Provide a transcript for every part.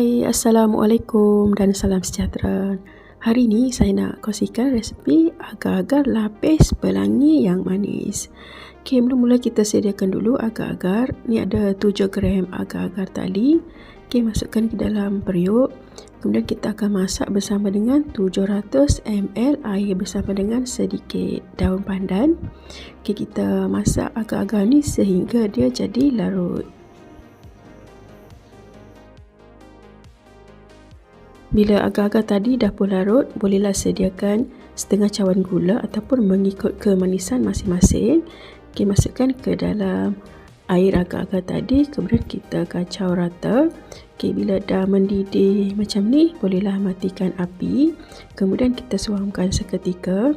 Hai, Assalamualaikum dan salam sejahtera. Hari ini saya nak kongsikan resipi agar-agar lapis pelangi yang manis. Okey, mula-mula kita sediakan dulu agar-agar. Ni ada 7 gram agar-agar tali. Okey, masukkan ke dalam periuk. Kemudian kita akan masak bersama dengan 700 ml air bersama dengan sedikit daun pandan. Okey, kita masak agar-agar ni sehingga dia jadi larut. Bila agar-agar tadi dah pun larut, bolehlah sediakan setengah cawan gula ataupun mengikut kemanisan masing-masing. Okey, masukkan ke dalam air agar-agar tadi, kemudian kita kacau rata. Okey, bila dah mendidih macam ni, bolehlah matikan api. Kemudian kita suamkan seketika.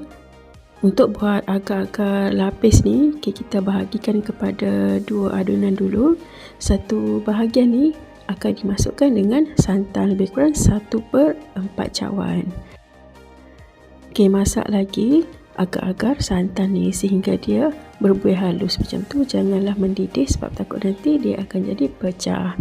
Untuk buat agar-agar lapis ni, kita bahagikan kepada 2 adunan dulu. Satu bahagian ni akan dimasukkan dengan santan lebih kurang 1/4 cawan. Okey, masak lagi agar-agar santan ni sehingga dia berbuih halus macam tu. Janganlah mendidih sebab takut nanti dia akan jadi pecah.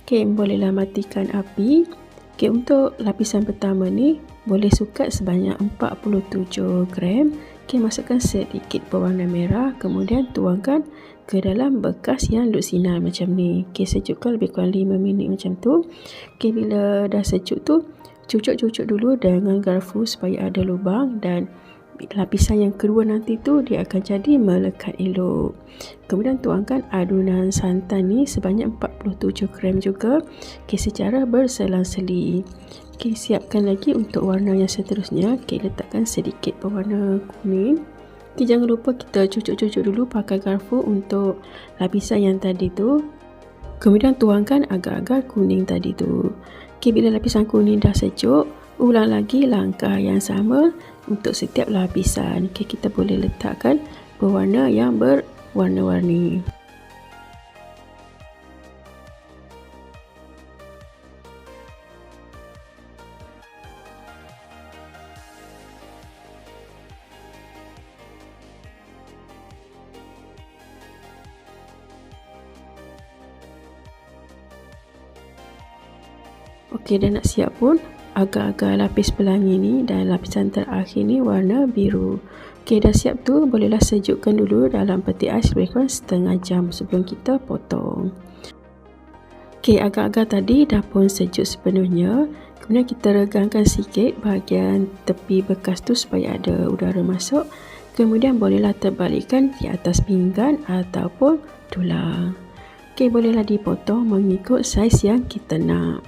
Okey, bolehlah matikan api. Okey, untuk lapisan pertama ni boleh sukat sebanyak 47 gram. Okey, masukkan sedikit berwarna merah, kemudian tuangkan ke dalam bekas yang duk sinar macam ni. Okey, sejukkan lebih kurang 5 minit macam tu. Okey, bila dah sejuk tu, cucuk-cucuk dulu dengan garpu supaya ada lubang, dan lapisan yang kedua nanti tu dia akan jadi melekat elok. Kemudian tuangkan adunan santan ni sebanyak 47 gram juga. Okey, secara berselang-seli. Okey, siapkan lagi untuk warna yang seterusnya. Okey, letakkan sedikit berwarna kuning. Okey, jangan lupa kita cucuk-cucuk dulu pakai garpu untuk lapisan yang tadi tu. Kemudian tuangkan agar-agar kuning tadi tu. Okey, bila lapisan kuning dah sejuk, ulang lagi langkah yang sama untuk setiap lapisan. Okey, kita boleh letakkan berwarna yang berwarna-warni. Okey, dah nak siap pun agar-agar lapis pelangi ni, dan lapisan terakhir ni warna biru. Okey, dah siap tu, bolehlah sejukkan dulu dalam peti ais lebih kurang setengah jam sebelum kita potong. Okey, agar-agar tadi dah pun sejuk sepenuhnya. Kemudian kita regangkan sikit bahagian tepi bekas tu supaya ada udara masuk. Kemudian bolehlah terbalikkan di atas pinggan ataupun tulang. Okey, bolehlah dipotong mengikut saiz yang kita nak.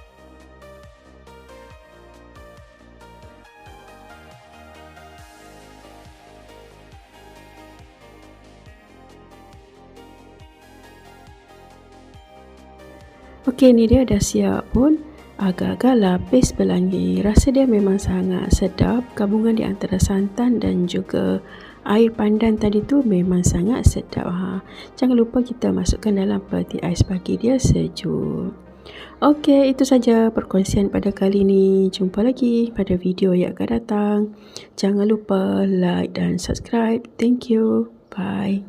Okey, ni dia dah siap pun agar-agar lapis pelangi. Rasa dia memang sangat sedap. Gabungan di antara santan dan juga air pandan tadi tu memang sangat sedap. Jangan lupa kita masukkan dalam peti ais bagi dia sejuk. Okey, itu saja perkongsian pada kali ini. Jumpa lagi pada video yang akan datang. Jangan lupa like dan subscribe. Thank you. Bye.